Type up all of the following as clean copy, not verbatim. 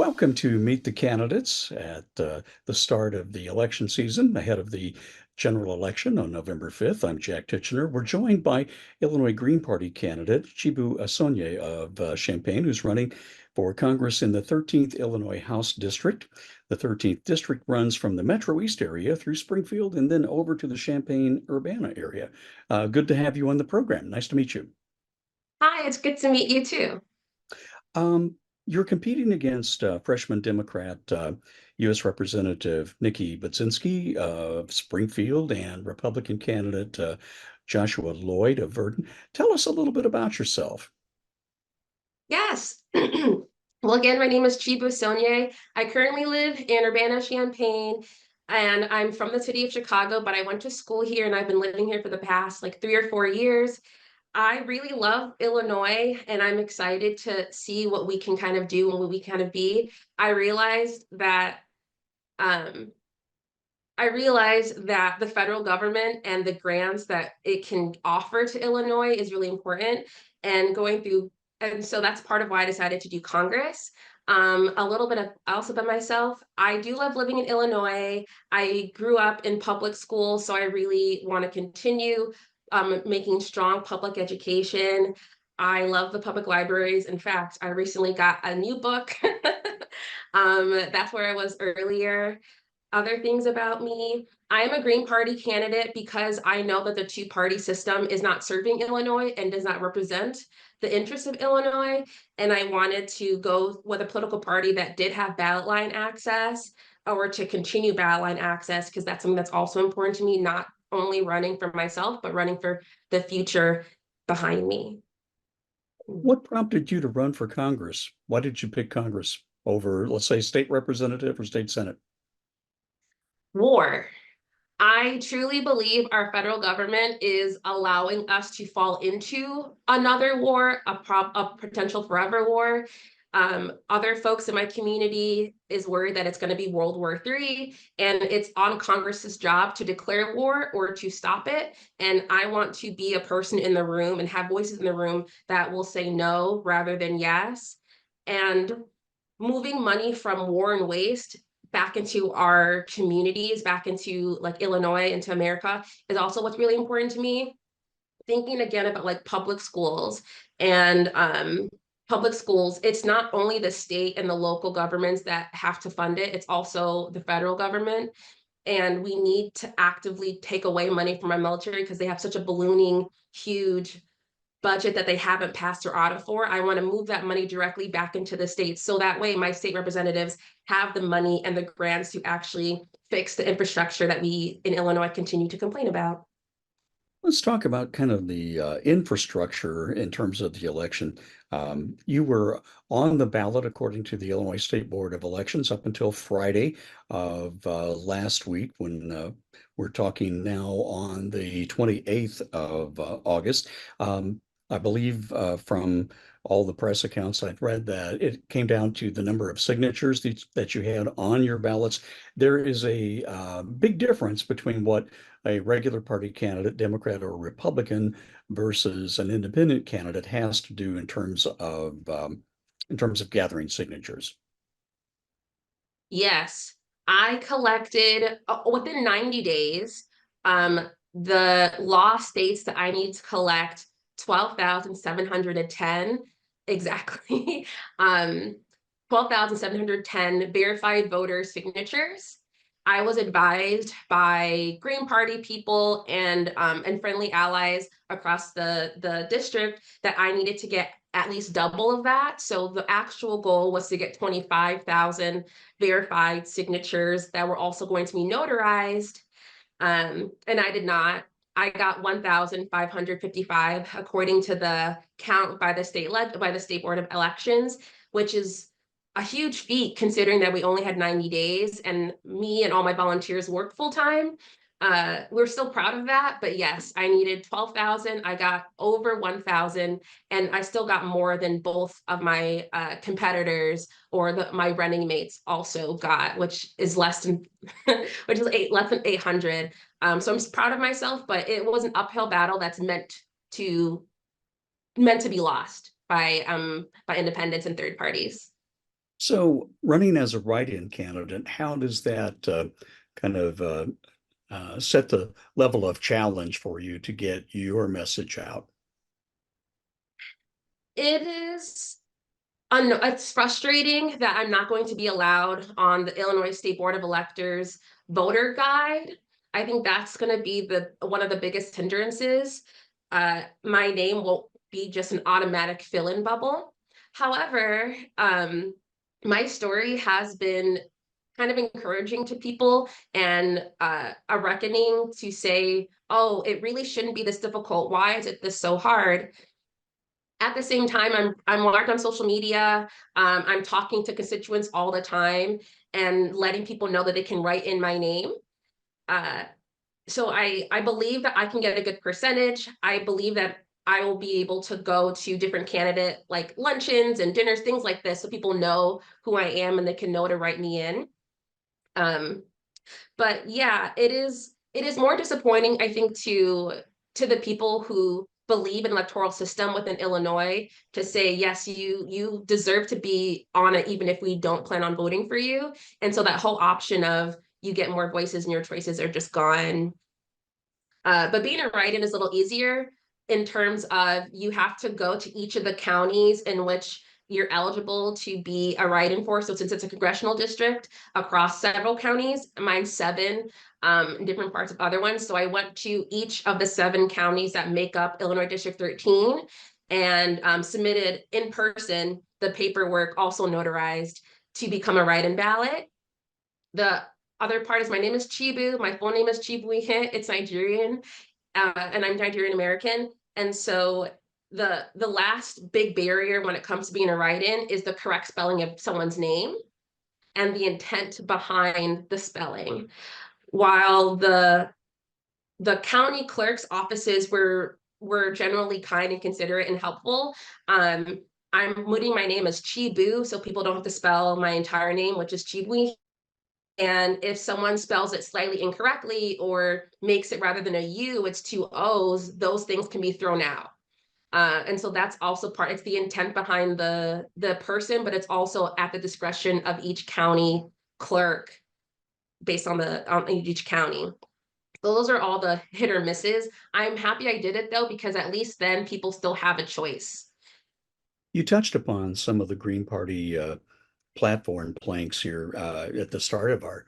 Welcome to Meet the Candidates at the start of the election season ahead of the general election on November 5th. I'm Jack Titchener. We're joined by Illinois Green Party candidate Chibu Asonye of Champaign, who's running for Congress in the 13th Illinois House District. The 13th District runs from the Metro East area through Springfield and then over to the Champaign-Urbana area. Good to have you on the program. Nice to meet you. Hi, it's good to meet you too. Um, you're competing against freshman Democrat U.S. Representative Nikki Budzinski of Springfield and Republican candidate Joshua Lloyd of Verdon. Tell us a little bit about yourself. Yes. Well, again, my name is Chibu Asonye. I currently live in Urbana-Champaign, and I'm from the city of Chicago, but I went to school here and I've been living here for the past like 3 or 4 years. I really love Illinois, and I'm excited to see what we can kind of do and what we kind of be. I realized that um, I realize that the federal government and the grants that it can offer to Illinois is really important. And going through, and so that's part of why I decided to do Congress. A little bit of also by myself. I do love living in Illinois. I grew up in public school, so I really want to continue making strong public education. I love the public libraries. In fact, I recently got a new book. That's where I was earlier. Other things about me, I am a Green Party candidate because I know that the two-party system is not serving Illinois and does not represent the interests of Illinois. And I wanted to go with a political party that did have ballot line access or to continue ballot line access, because that's something that's also important to me, not only running for myself, but running for the future behind me. What prompted you to run for Congress? Why did you pick Congress over, let's say, state representative or state senate? War. I truly believe our federal government is allowing us to fall into another war, a potential forever war. Other folks in my community is worried that it's going to be World War III, and it's on Congress's job to declare war or to stop it. And I want to be a person in the room and have voices in the room that will say no rather than yes. And moving money from war and waste back into our communities, back into like Illinois, into America is also what's really important to me. Thinking again about like public schools and public schools, it's not only the state and the local governments that have to fund it, it's also the federal government. And we need to actively take away money from our military because they have such a ballooning, huge budget that they haven't passed or audit for. I want to move that money directly back into the states. So that way my state representatives have the money and the grants to actually fix the infrastructure that we in Illinois continue to complain about. Let's talk about kind of the infrastructure in terms of the election. You were on the ballot according to the Illinois State Board of Elections up until Friday of last week when we're talking now on the 28th of August. I believe from all the press accounts I've read that it came down to the number of signatures that you had on your ballots. There is a big difference between what a regular party candidate, Democrat or Republican, versus an independent candidate has to do in terms of gathering signatures. Yes, I collected within 90 days. The law states that I need to collect 12,710 exactly. 12,710 verified voter signatures. I was advised by Green Party people and friendly allies across the district that I needed to get at least double of that. So the actual goal was to get 25,000 verified signatures that were also going to be notarized. And I did not. I got 1,555 according to the count by the state board of elections, which is a huge feat considering that we only had 90 days and me and all my volunteers worked full time. We're still proud of that, but yes, I needed 12,000. I got over 1,000, and I still got more than both of my competitors or my running mates also got, which is less than, which is less than 800. So I'm proud of myself, but it was an uphill battle that's meant to be lost by independents and third parties. So running as a write-in candidate, how does that kind of set the level of challenge for you to get your message out? It is it's frustrating that I'm not going to be allowed on the Illinois State Board of Electors voter guide. I think that's going to be the one of the biggest hindrances. My name won't be just an automatic fill-in bubble. However, my story has been kind of encouraging to people and a reckoning to say, oh, it really shouldn't be this difficult. Why is it this so hard? At the same time, I'm marked on social media. I'm talking to constituents all the time and letting people know that they can write in my name. Uh, so I believe that I can get a good percentage. I believe that I will be able to go to different candidate like luncheons and dinners, things like this, so people know who I am and they can know to write me in. Um, but yeah, it is more disappointing, I think, to the people who believe in electoral system within Illinois to say, yes, you deserve to be on it, even if we don't plan on voting for you. And so that whole option of you get more voices and your choices are just gone. But being a write-in is a little easier in terms of you have to go to each of the counties in which you're eligible to be a write-in for. So since it's a congressional district across several counties, mine's 7, different parts of other ones. So I went to each of the 7 counties that make up Illinois District 13 and submitted in person the paperwork, also notarized, to become a write-in ballot. The other part is my name is Chibu. My full name is Chibu. It's Nigerian, and I'm Nigerian American. And so the last big barrier when it comes to being a write-in is the correct spelling of someone's name and the intent behind the spelling. While the county clerk's offices were generally kind and considerate and helpful, I'm putting my name as Chibu, so people don't have to spell my entire name, which is Chibu. And if someone spells it slightly incorrectly or makes it rather than a U, it's 2 O's, those things can be thrown out. And so that's also it's the intent behind the person, but it's also at the discretion of each county clerk based on each county. So those are all the hit or misses. I'm happy I did it though, because at least then people still have a choice. You touched upon some of the Green Party platform planks here at the start of our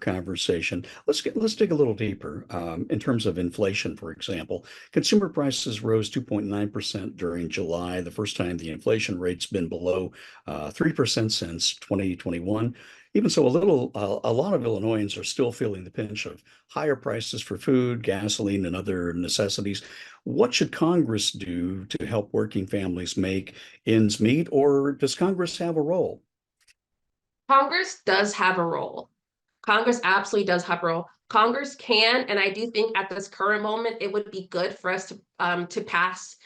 conversation. Let's dig a little deeper in terms of inflation, for example. Consumer prices rose 2.9% during July, the first time the inflation rate's been below 3% since 2021. Even so, a lot of Illinoisans are still feeling the pinch of higher prices for food, gasoline, and other necessities. What should Congress do to help working families make ends meet, or does Congress have a role? Congress does have a role. Congress absolutely does have a role. Congress can, and I do think at this current moment, it would be good for us to pass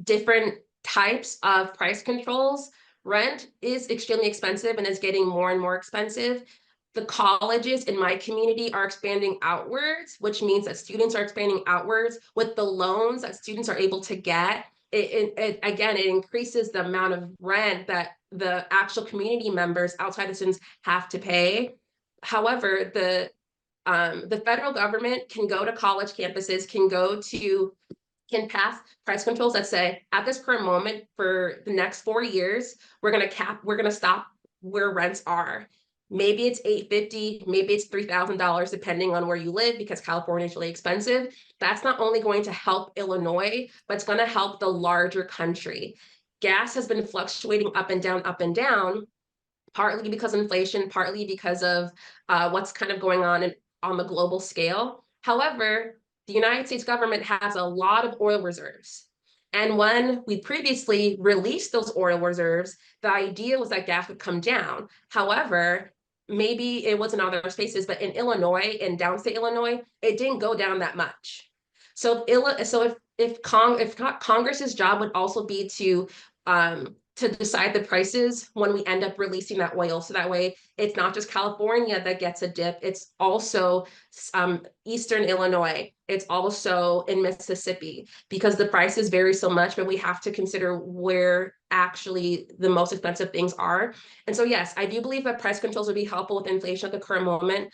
different types of price controls. Rent is extremely expensive and is getting more and more expensive. The colleges in my community are expanding outwards, which means that students are expanding outwards with the loans that students are able to get. Again, it increases the amount of rent that the actual community members outside of students have to pay. However, the federal government can go to college campuses, can pass price controls that say at this current moment for the next 4 years, we're going to stop where rents are. Maybe it's $850, maybe it's $3,000, depending on where you live, because California is really expensive. That's not only going to help Illinois, but it's going to help the larger country. Gas has been fluctuating up and down, partly because of inflation, partly because of what's kind of going on the global scale. However, the United States government has a lot of oil reserves. And when we previously released those oil reserves, the idea was that gas would come down. However, maybe it was in other spaces, but in Illinois, in downstate Illinois, it didn't go down that much. So if Congress's job would also be to to decide the prices when we end up releasing that oil. So that way it's not just California that gets a dip, it's also Eastern Illinois, it's also in Mississippi, because the prices vary so much, but we have to consider where actually the most expensive things are. And so, yes, I do believe that price controls would be helpful with inflation at the current moment.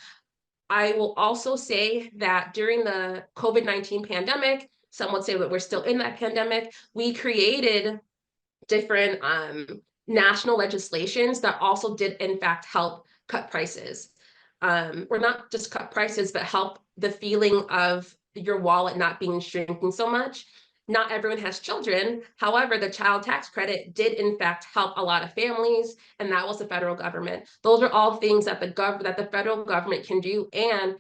I will also say that during the COVID-19 pandemic, some would say that we're still in that pandemic, we created different national legislations that also did in fact help cut prices, or not just cut prices, but help the feeling of your wallet not being shrinking so much. Not everyone has children. However, the child tax credit did in fact help a lot of families, and that was the federal government. Those are all things that the federal government can do, and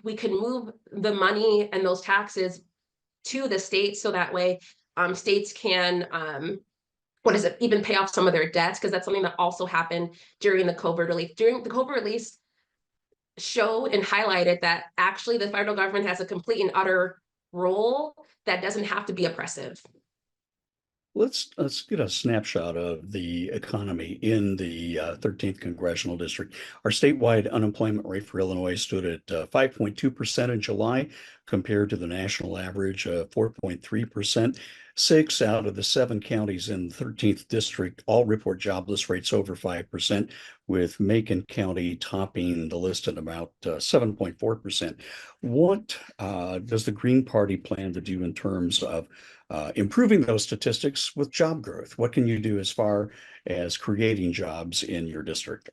we can move the money and those taxes to the states, so that way states can even pay off some of their debts, because that's something that also happened during the COVID relief. During the COVID relief showed and highlighted that actually the federal government has a complete and utter role that doesn't have to be oppressive. Let's get a snapshot of the economy in the 13th Congressional District. Our statewide unemployment rate for Illinois stood at 5.2% in July, compared to the national average of 4.3%. 6 out of the 7 counties in the 13th District all report jobless rates over 5%, with Macon County topping the list at about 7.4%. What does the Green Party plan to do in terms of improving those statistics with job growth? What can you do as far as creating jobs in your district?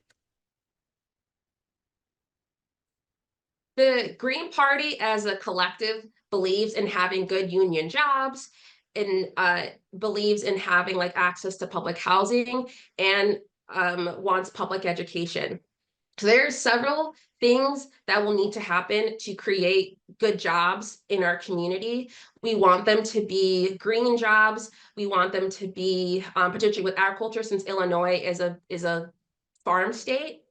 The Green Party as a collective believes in having good union jobs, and believes in having like access to public housing, and wants public education. So there's several things that will need to happen to create good jobs in our community. We want them to be green jobs. We want them to be potentially with agriculture, since Illinois is a farm state.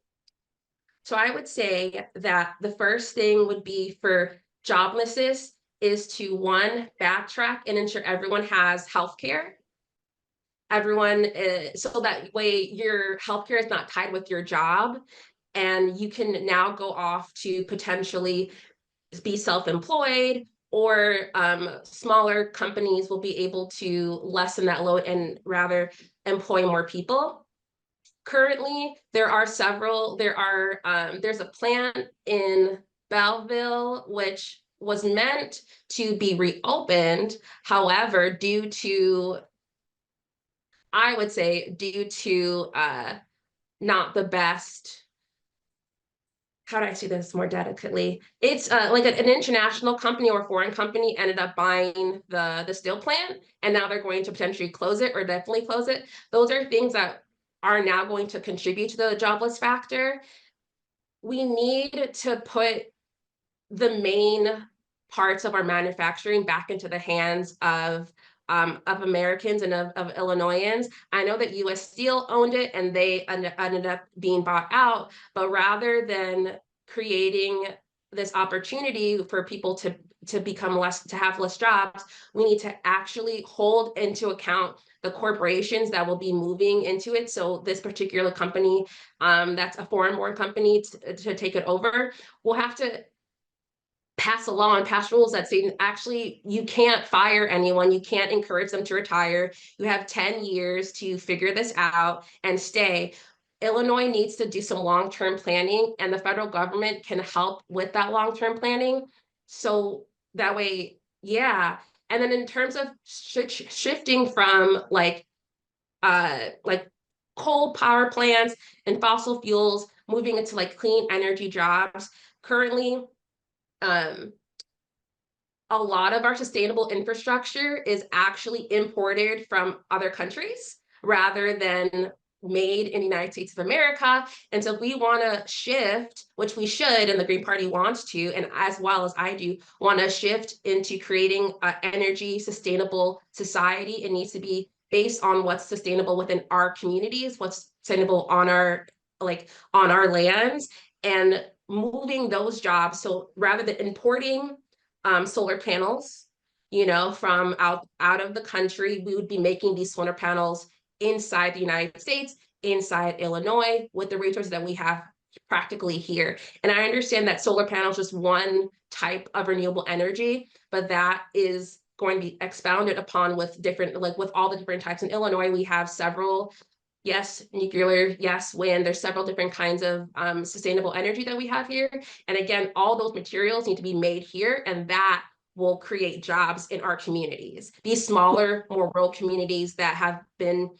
So I would say that the first thing would be for joblessness is to, one, backtrack and ensure everyone has health care. Everyone, so that way your healthcare is not tied with your job, and you can now go off to potentially be self-employed, or smaller companies will be able to lessen that load and rather employ more people. Currently, there's a plant in Belleville which was meant to be reopened. However, I would say due to not the best, how do I say this more delicately? It's like an international company or a foreign company ended up buying the steel plant, and now they're going to potentially close it, or definitely close it. Those are things that are now going to contribute to the jobless factor. We need to put the main parts of our manufacturing back into the hands of Americans and of Illinoisans. I know that U.S. Steel owned it and they ended up being bought out, but rather than creating this opportunity for people to have less jobs, we need to actually hold into account the corporations that will be moving into it. So this particular company, that's a foreign-born company, to take it over, will have to pass a law and pass rules that say, actually, you can't fire anyone, you can't encourage them to retire. You have 10 years to figure this out and stay. Illinois needs to do some long-term planning, and the federal government can help with that long-term planning. So that way, yeah. And then in terms of shifting from like coal power plants and fossil fuels, moving into like clean energy jobs, currently, a lot of our sustainable infrastructure is actually imported from other countries rather than made in the United States of America. And so if we want to shift, which we should, and the Green Party wants to, and as well as I do, want to shift into creating an energy sustainable society, it needs to be based on what's sustainable within our communities, what's sustainable on our lands, and moving those jobs. So rather than importing solar panels, from out of the country, we would be making these solar panels inside the United States, inside Illinois, with the resources that we have practically here. And I understand that solar panels is just one type of renewable energy, but that is going to be expounded upon with different, like with all the different types. In Illinois, we have several, yes, nuclear, yes, wind. There's several different kinds of sustainable energy that we have here. And again, all those materials need to be made here, and that will create jobs in our communities. These smaller, more rural communities that have been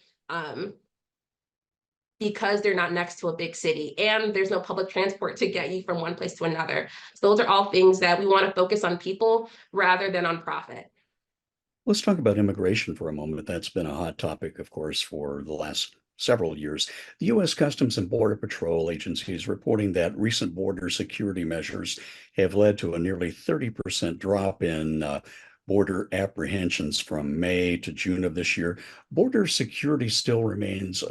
because they're not next to a big city and there's no public transport to get you from one place to another. So those are all things that we want to focus on people rather than on profit. Let's talk about immigration for a moment. That's been a hot topic, of course, for the last several years. The U.S. Customs and Border Patrol Agency is reporting that recent border security measures have led to a nearly 30% drop in border apprehensions from May to June of this year. Border security still remains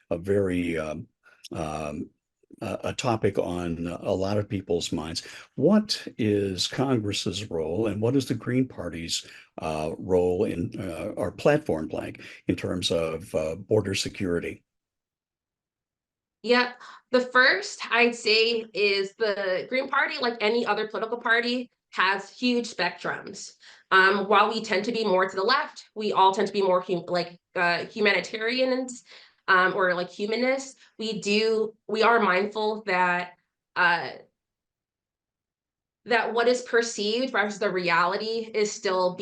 a very a topic on a lot of people's minds. What is Congress's role, and what is the Green Party's role in our platform blank in terms of border security? Yeah, the first I'd say is the Green Party, like any other political party, has huge spectrums. While we tend to be more to the left, we all tend to be more humanitarians or like humanists. We are mindful that uh, that what is perceived versus the reality is still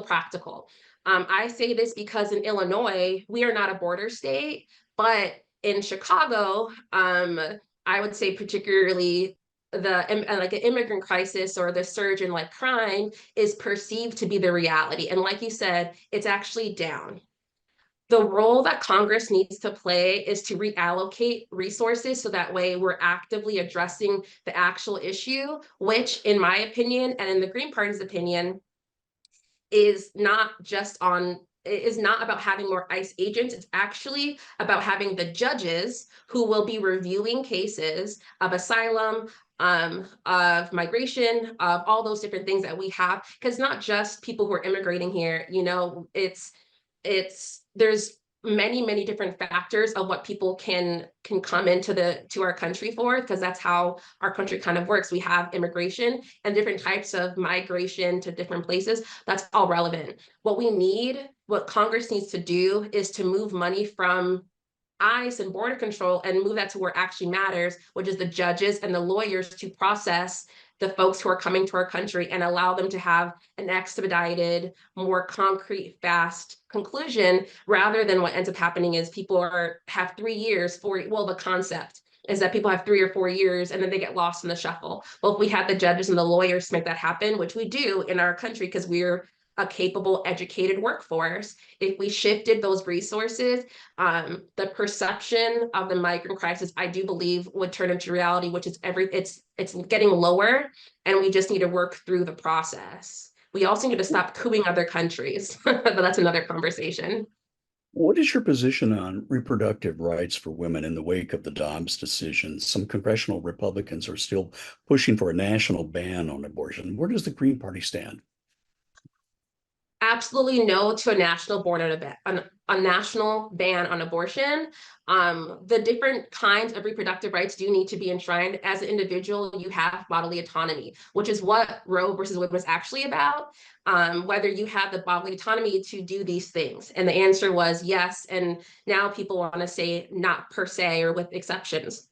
practical. I say this because in Illinois, we are not a border state, but in Chicago, I would say particularly like an immigrant crisis or the surge in like crime is perceived to be the reality. And like you said, it's actually down. The role that Congress needs to play is to reallocate resources so that way we're actively addressing the actual issue, which, in my opinion, and in the Green Party's opinion, is not about having more ICE agents. It's actually about having the judges who will be reviewing cases of asylum, of migration, of all those different things that we have. Because not just people who are immigrating here, there's many different factors of what people can come to our country for, because that's how our country kind of works. We have immigration and different types of migration to different places. That's all relevant. What Congress needs to do is to move money from ICE and border control and move that to where it actually matters, which is the judges and the lawyers to process the folks who are coming to our country and allow them to have an expedited, more concrete, fast conclusion, rather than what ends up happening is have 3 years the concept is that people have 3 or 4 years and then they get lost in the shuffle. Well, if we had the judges and the lawyers to make that happen, which we do in our country because we're a capable, educated workforce, if we shifted those resources, the perception of the migrant crisis, I do believe, would turn into reality, which is it's getting lower, and we just need to work through the process. We also need to stop cooing other countries, but that's another conversation. What is your position on reproductive rights for women in the wake of the Dobbs decision? Some congressional Republicans are still pushing for a national ban on abortion. Where does the Green Party stand? Absolutely no to a national national ban on abortion. The different kinds of reproductive rights do need to be enshrined. As an individual, you have bodily autonomy, which is what Roe versus Wade was actually about. Whether you have the bodily autonomy to do these things, and the answer was yes. And now people want to say not per se or with exceptions.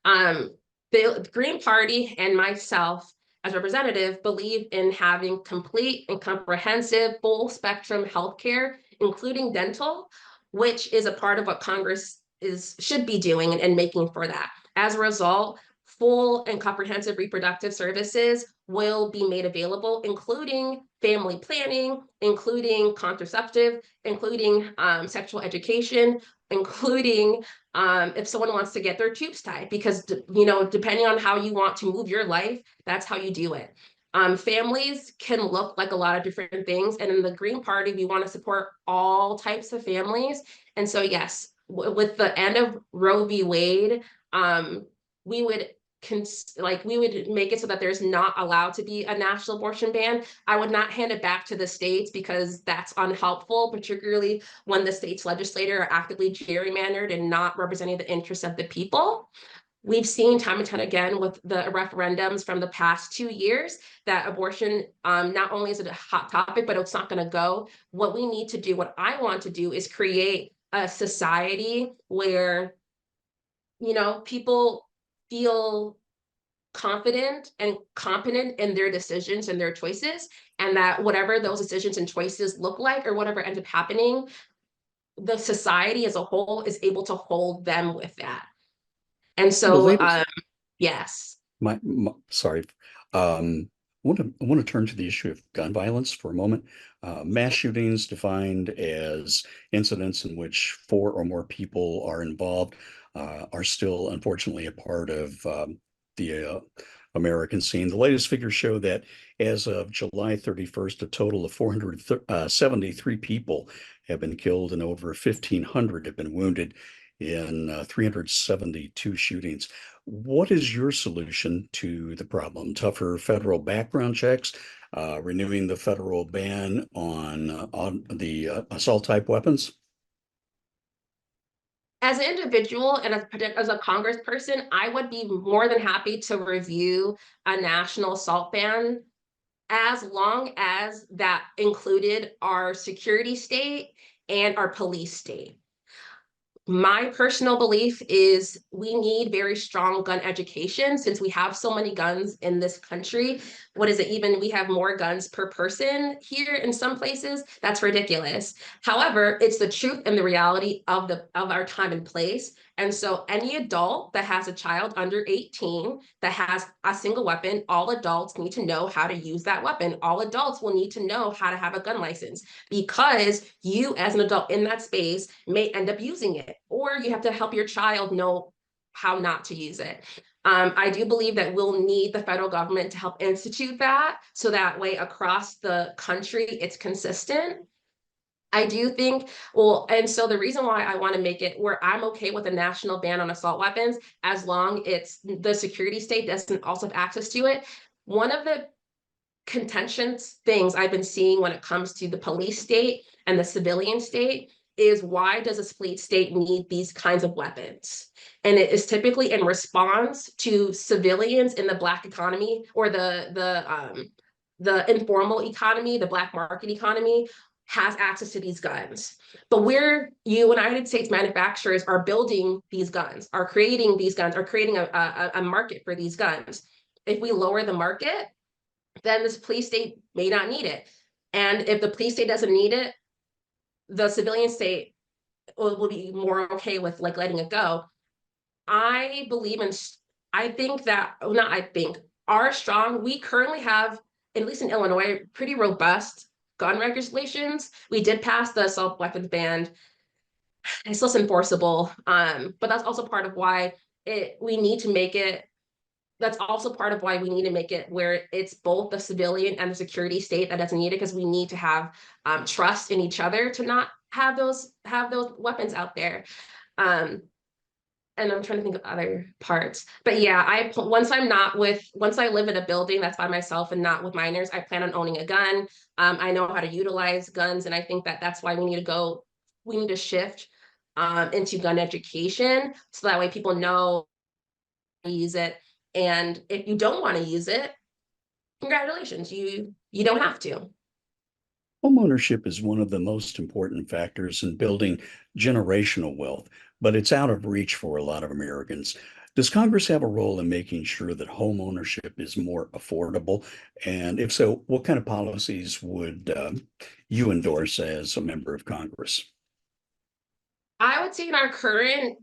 The Green Party and myself as representative believe in having complete and comprehensive full spectrum healthcare, including dental, which is a part of what Congress should be doing and making for that. As a result, full and comprehensive reproductive services will be made available, including family planning, including contraceptive, including sexual education, including if someone wants to get their tubes tied, because depending on how you want to move your life, that's how you do it. Families can look like a lot of different things, and in the Green Party, we want to support all types of families. And so, yes, with the end of Roe v. Wade, we would like we would make it so that there's not allowed to be a national abortion ban. I would not hand it back to the states because that's unhelpful, particularly when the state's legislature are actively gerrymandered and not representing the interests of the people. We've seen time and time again with the referendums from the past 2 years that abortion not only is it a hot topic, but it's not going to go. What we need to do, what I want to do, is create a society where, you know, people feel confident and competent in their decisions and their choices, and that whatever those decisions and choices look like, or whatever ends up happening, the society as a whole is able to hold them with that. And The so, latest, yes. sorry. I want to turn to the issue of gun violence for a moment. Mass shootings defined as incidents in which four or more people are involved are still unfortunately a part of the American scene. The latest figures show that as of July 31st, a total of 473 people have been killed and over 1,500 have been wounded in 372 shootings. What is your solution to the problem? Tougher federal background checks, renewing the federal ban on the assault type weapons? As an individual and as a congressperson, I would be more than happy to review a national assault ban as long as that included our security state and our police state. My personal belief is we need very strong gun education since we have so many guns in this country. What is it, even we have more guns per person here in some places? That's ridiculous. However, it's the truth and the reality of our time and place. And so any adult that has a child under 18 that has a single weapon, all adults need to know how to use that weapon. All adults will need to know how to have a gun license, because you as an adult in that space may end up using it, or you have to help your child know how not to use it. I do believe that we'll need the federal government to help institute that, so that way across the country it's consistent. I do think, well, and so the reason why I want to make it where I'm okay with a national ban on assault weapons, as long it's the security state doesn't also have access to it. One of the contentious things I've been seeing when it comes to the police state and the civilian state is, why does a split state need these kinds of weapons? And it is typically in response to civilians in the Black economy, or the informal economy, the Black market economy has access to these guns. But where United States manufacturers are building these guns, are creating these guns, are creating a market for these guns. If we lower the market, then this police state may not need it. And if the police state doesn't need it, the civilian state will be more okay with like letting it go. I believe in, I think that, not I think, we currently have, at least in Illinois, pretty robust gun regulations. We did pass the assault weapons ban. It's less enforceable, but that's also part of why we need to make it, that's also part of why we need to make it where it's both the civilian and the security state that doesn't need it, because we need to have trust in each other to not have those weapons out there. And I'm trying to think of other parts, but yeah, once I live in a building that's by myself and not with minors, I plan on owning a gun. I know how to utilize guns, and I think that that's why we need to shift into gun education, so that way people know how to use it. And if you don't want to use it, congratulations, you don't have to. Homeownership is one of the most important factors in building generational wealth, but it's out of reach for a lot of Americans. Does Congress have a role in making sure that homeownership is more affordable? And if so, what kind of policies would you endorse as a member of Congress? I would say in our current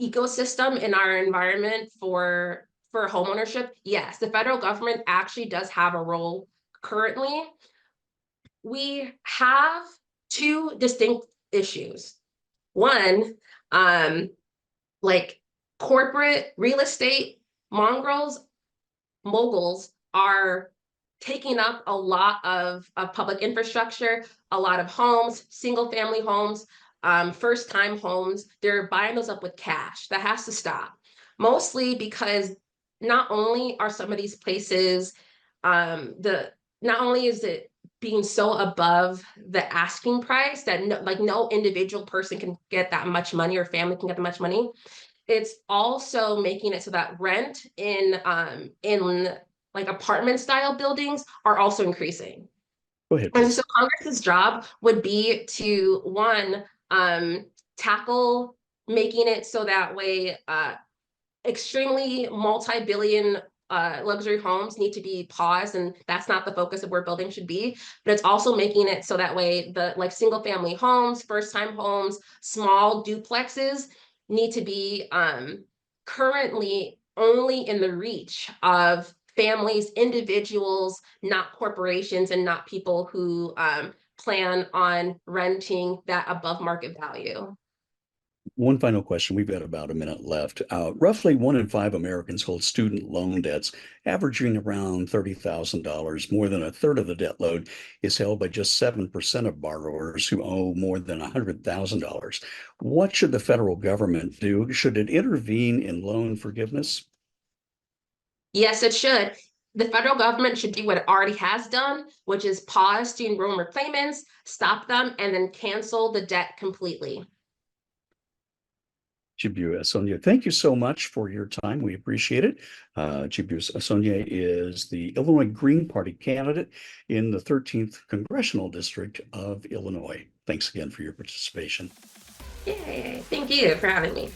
ecosystem, in our environment for homeownership, yes, the federal government actually does have a role currently. We have two distinct issues. One, like corporate real estate moguls are taking up a lot of public infrastructure, a lot of homes, single family homes, first time homes. They're buying those up with cash. That has to stop. Mostly because not only are some of these places, the not only is it being so above the asking price that no individual person can get that much money or family can get that much money, it's also making it so that rent in like apartment style buildings are also increasing. Go ahead, And so please. Congress's job would be to one, tackle making it so that way extremely multi-billion luxury homes need to be paused, and that's not the focus of where building should be. But it's also making it so that way the like single family homes, first time homes, small duplexes need to be currently only in the reach of families, individuals, not corporations, and not people who plan on renting that above market value. One final question. We've got about a minute left. Roughly 1 in 5 Americans hold student loan debts, averaging around $30,000. More than a third of the debt load is held by just 7% of borrowers who owe more than $100,000. What should the federal government do? Should it intervene in loan forgiveness? Yes, it should. The federal government should do what it already has done, which is pause student loan repayments, stop them, and then cancel the debt completely. Chibu Asonye, thank you so much for your time. We appreciate it. Chibu Asonye is the Illinois Green Party candidate in the 13th Congressional District of Illinois. Thanks again for your participation. Yay, thank you for having me.